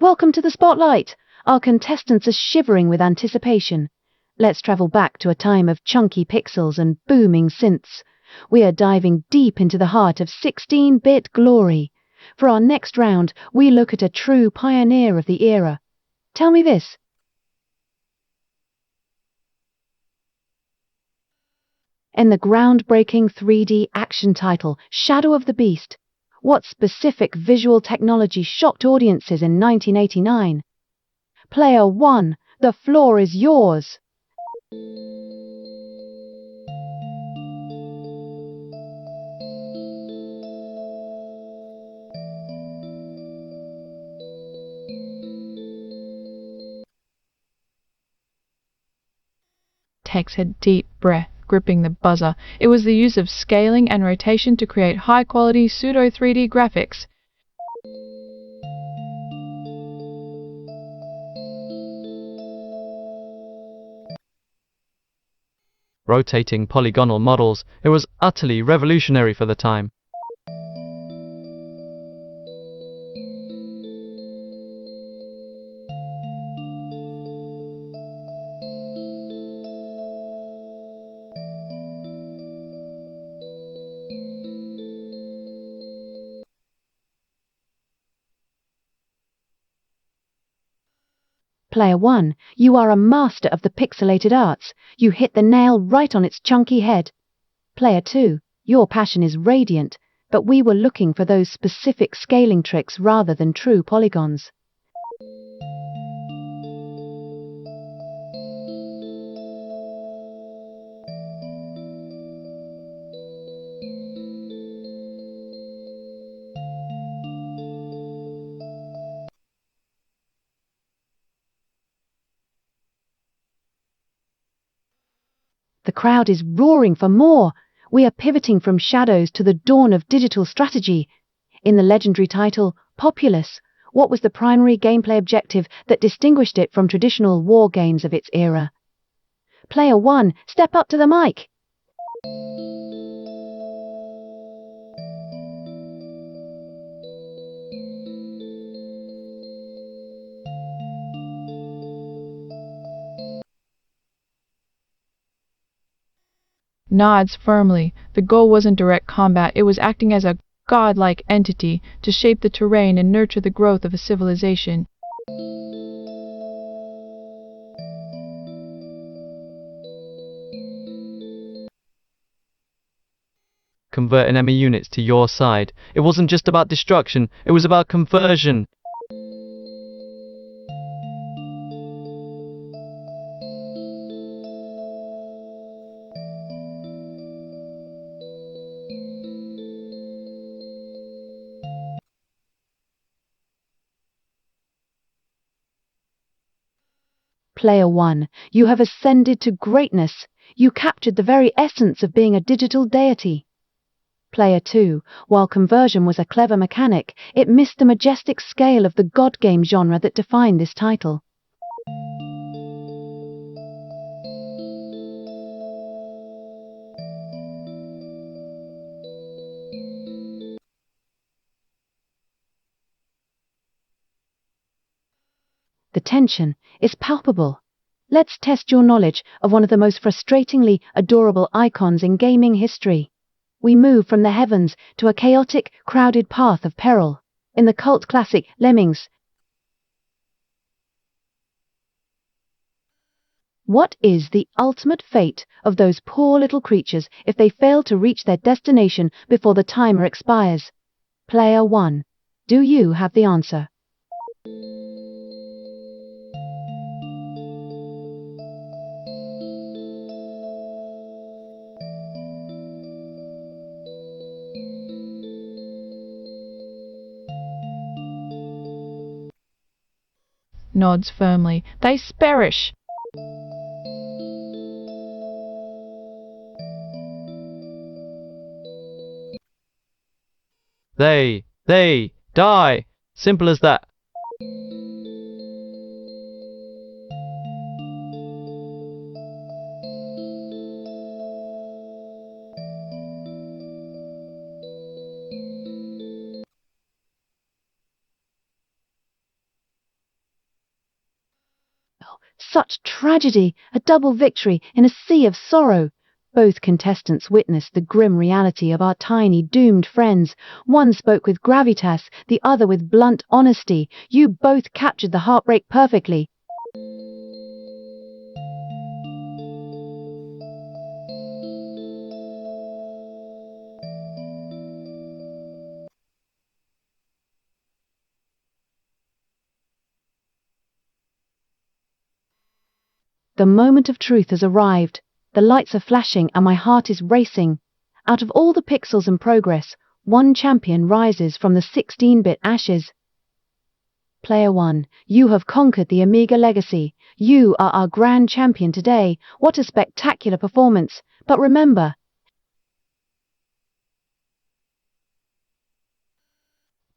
Welcome to the spotlight! Our contestants are shivering with anticipation. Let's travel back to a time of chunky pixels and booming synths. We are diving deep into the heart of 16-bit glory. For our next round, we look at a true pioneer of the era. Tell me this. In the groundbreaking 3D action title, Shadow of the Beast, what specific visual technology shocked audiences in 1989? Player 1, the floor is yours. Takes a deep breath, gripping the buzzer. It was the use of scaling and rotation to create high-quality pseudo-3D graphics. Rotating polygonal models, it was utterly revolutionary for the time. Player 1, you are a master of the pixelated arts. You hit the nail right on its chunky head. Player 2, your passion is radiant, but we were looking for those specific scaling tricks rather than true polygons. The crowd is roaring for more. We are pivoting from shadows to the dawn of digital strategy. In the legendary title, Populous, what was the primary gameplay objective that distinguished it from traditional war games of its era? Player 1, step up to the mic. Nods firmly. The goal wasn't direct combat, it was acting as a godlike entity to shape the terrain and nurture the growth of a civilization. Convert enemy units to your side. It wasn't just about destruction, it was about conversion. Player 1, you have ascended to greatness. You captured the very essence of being a digital deity. Player 2, while conversion was a clever mechanic, it missed the majestic scale of the god game genre that defined this title. The tension is palpable. Let's test your knowledge of one of the most frustratingly adorable icons in gaming history. We move from the heavens to a chaotic, crowded path of peril. In the cult classic Lemmings, what is the ultimate fate of those poor little creatures if they fail to reach their destination before the timer expires? Player 1, do you have the answer? Nods firmly. They perish. They die. Simple as that. Such tragedy, a double victory in a sea of sorrow. Both contestants witnessed the grim reality of our tiny, doomed friends. One spoke with gravitas, the other with blunt honesty. You both captured the heartbreak perfectly. The moment of truth has arrived. The lights are flashing and my heart is racing. Out of all the pixels in progress, one champion rises from the 16-bit ashes. Player 1, you have conquered the Amiga legacy. You are our grand champion today. What a spectacular performance. But remember,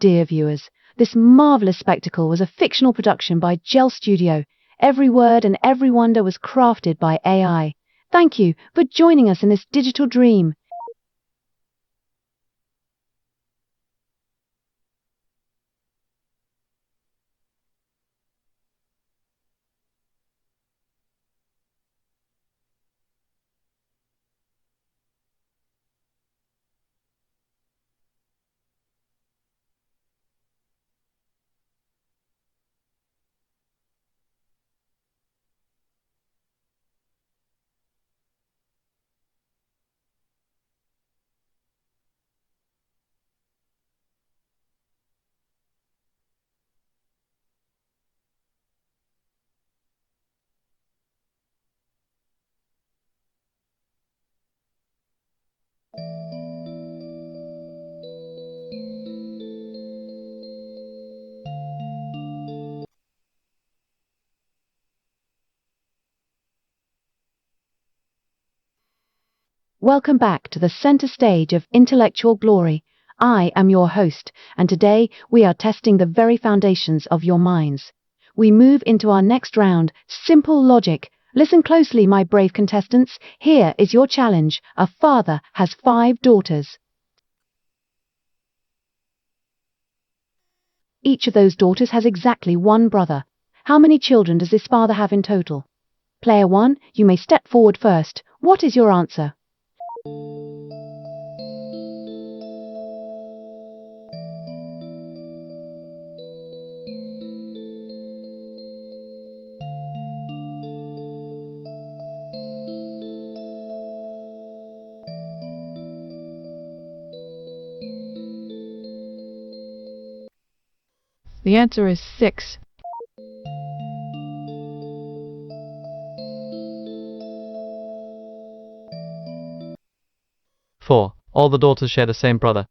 dear viewers, this marvelous spectacle was a fictional production by Gel Studio. Every word and every wonder was crafted by AI. Thank you for joining us in this digital dream. Welcome back to the center stage of intellectual glory. I am your host, and today we are testing the very foundations of your minds. We move into our next round, simple logic. Listen closely, my brave contestants. Here is your challenge. A father has 5 daughters. Each of those daughters has exactly 1 brother. How many children does this father have in total? Player 1, you may step forward first. What is your answer? The answer is 6. Four. All the daughters share the same brother.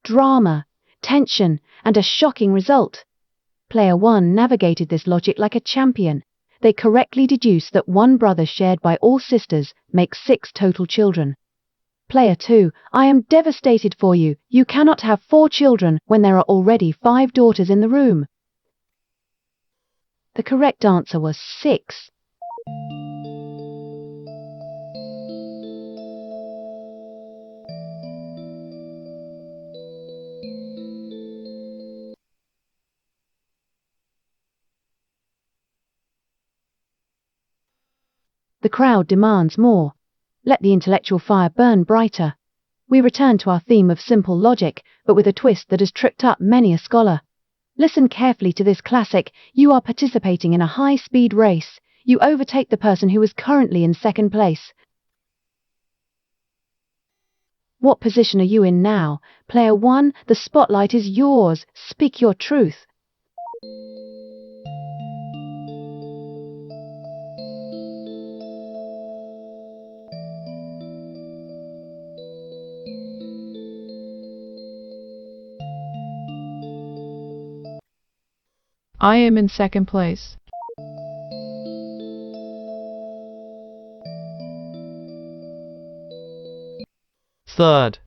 Drama, tension, and a shocking result. Player 1 navigated this logic like a champion. They correctly deduced that 1 brother shared by all sisters makes 6 total children. Player 2, I am devastated for you. You cannot have 4 children when there are already 5 daughters in the room. The correct answer was 6. The crowd demands more. Let the intellectual fire burn brighter. We return to our theme of simple logic, but with a twist that has tripped up many a scholar. Listen carefully to this classic. You are participating in a high-speed race. You overtake the person who is currently in second place. What position are you in now? Player 1, the spotlight is yours. Speak your truth. I am in second place. Third.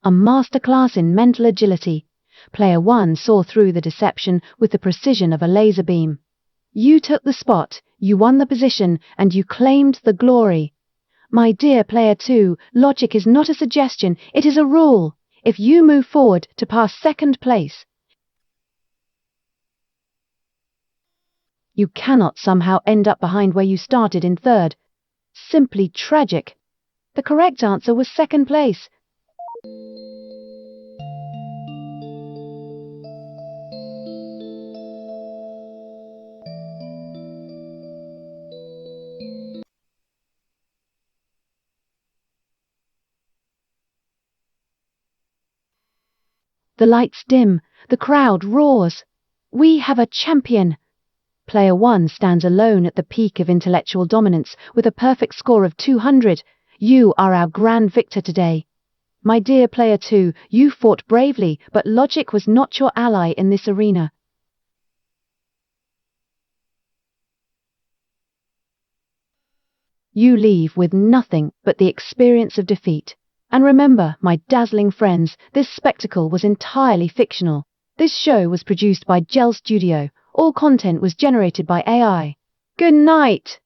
a masterclass in mental agility. Player 1 saw through the deception with the precision of a laser beam. You took the spot, you won the position, and you claimed the glory. My dear Player 2, logic is not a suggestion, it is a rule. If you move forward to pass second place, you cannot somehow end up behind where you started in third. Simply tragic. The correct answer was second place. The lights dim, the crowd roars. We have a champion. Player 1 stands alone at the peak of intellectual dominance with a perfect score of 200. You are our grand victor today. My dear Player 2, you fought bravely, but logic was not your ally in this arena. You leave with nothing but the experience of defeat. And remember, my dazzling friends, this spectacle was entirely fictional. This show was produced by Gel Studio. All content was generated by AI. Good night!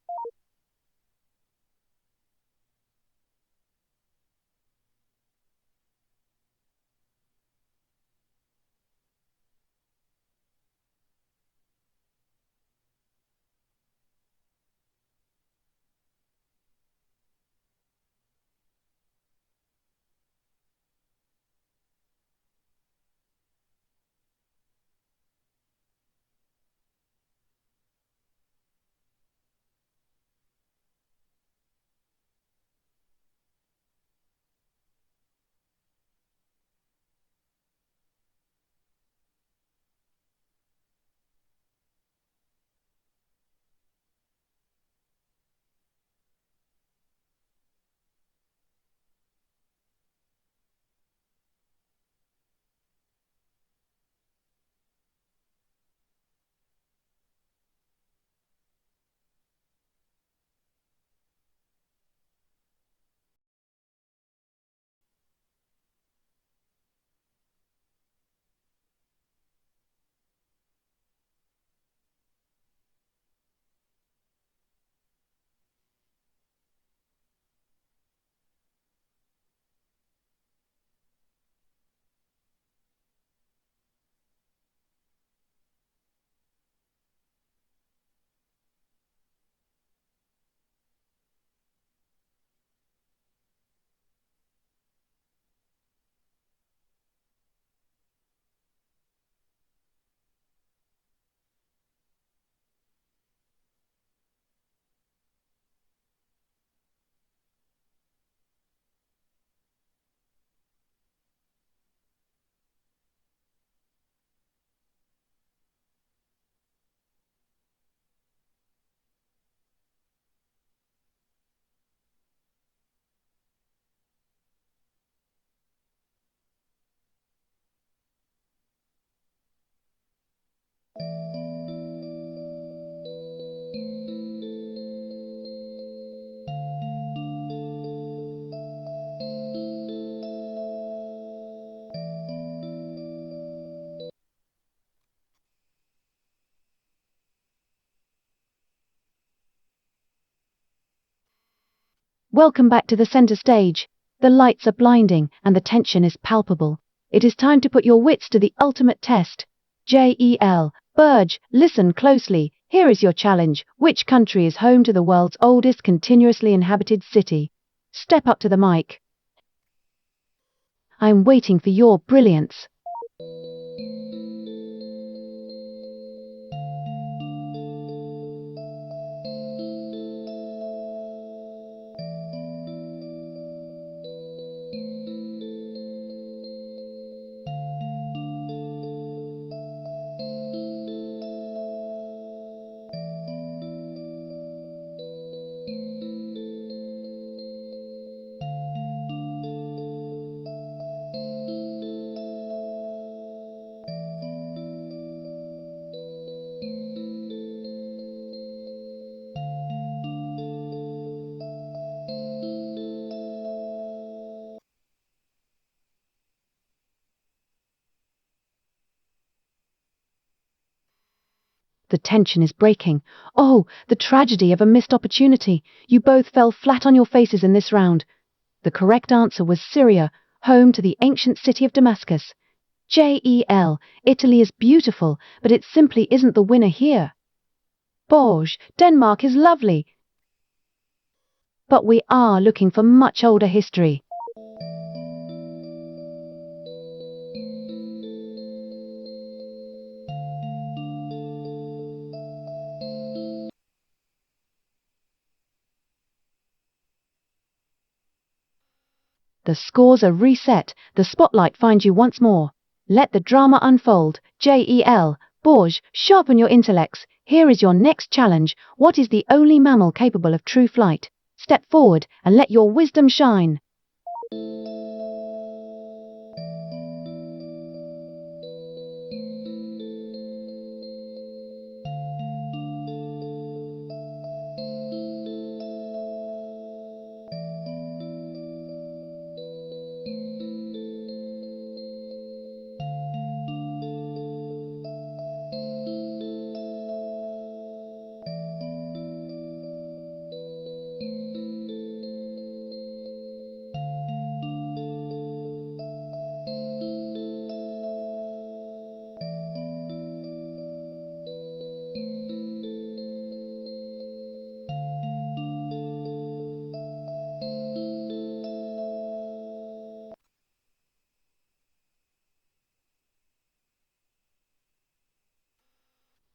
Welcome back to the center stage. The lights are blinding and the tension is palpable. It is time to put your wits to the ultimate test. JEL, Burge, listen closely. Here is your challenge. Which country is home to the world's oldest continuously inhabited city? Step up to the mic. I'm waiting for your brilliance. The tension is breaking. Oh, the tragedy of a missed opportunity. You both fell flat on your faces in this round. The correct answer was Syria, home to the ancient city of Damascus. JEL, Italy is beautiful, but it simply isn't the winner here. Borges, Denmark is lovely, but we are looking for much older history. The scores are reset. The spotlight finds you once more. Let the drama unfold. JEL, Borges, sharpen your intellects. Here is your next challenge. What is the only mammal capable of true flight? Step forward and let your wisdom shine.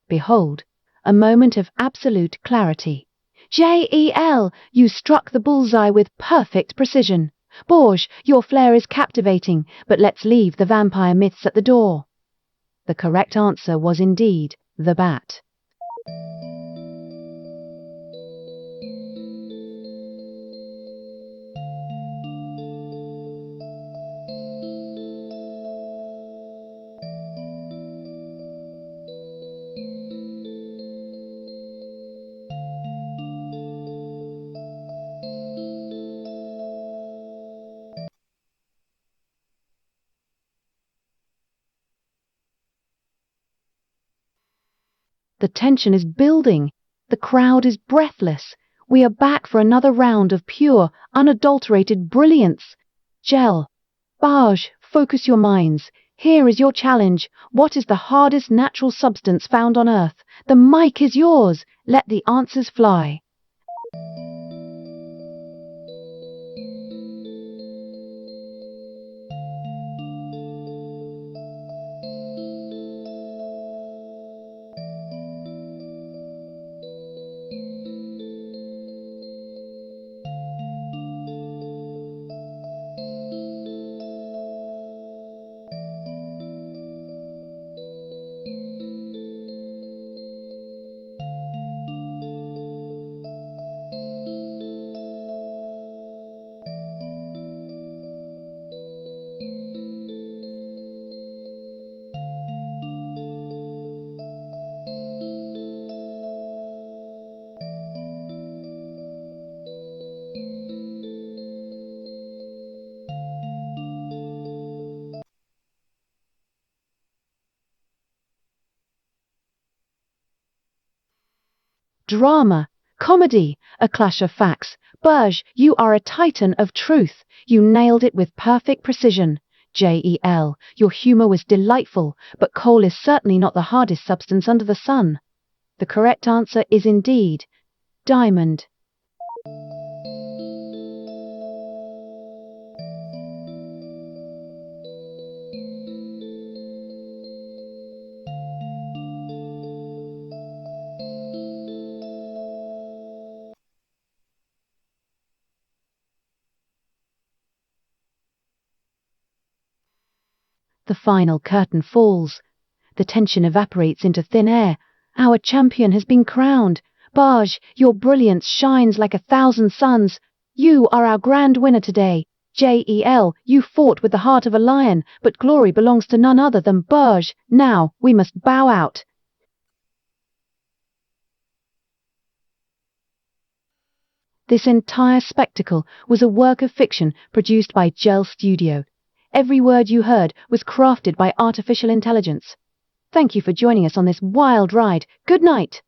Behold, a moment of absolute clarity. JEL, you struck the bullseye with perfect precision. Borges, your flair is captivating, but let's leave the vampire myths at the door. The correct answer was indeed the bat. The tension is building. The crowd is breathless. We are back for another round of pure, unadulterated brilliance. Gel, Barge, focus your minds. Here is your challenge. What is the hardest natural substance found on Earth? The mic is yours. Let the answers fly. Drama, comedy, a clash of facts. Burge, you are a titan of truth. You nailed it with perfect precision. JEL, your humor was delightful, but coal is certainly not the hardest substance under the sun. The correct answer is indeed diamond. The final curtain falls. The tension evaporates into thin air. Our champion has been crowned. Barge, your brilliance shines like 1,000 suns. You are our grand winner today. JEL, you fought with the heart of a lion, but glory belongs to none other than Barge. Now we must bow out. This entire spectacle was a work of fiction produced by Gel Studio. Every word you heard was crafted by artificial intelligence. Thank you for joining us on this wild ride. Good night.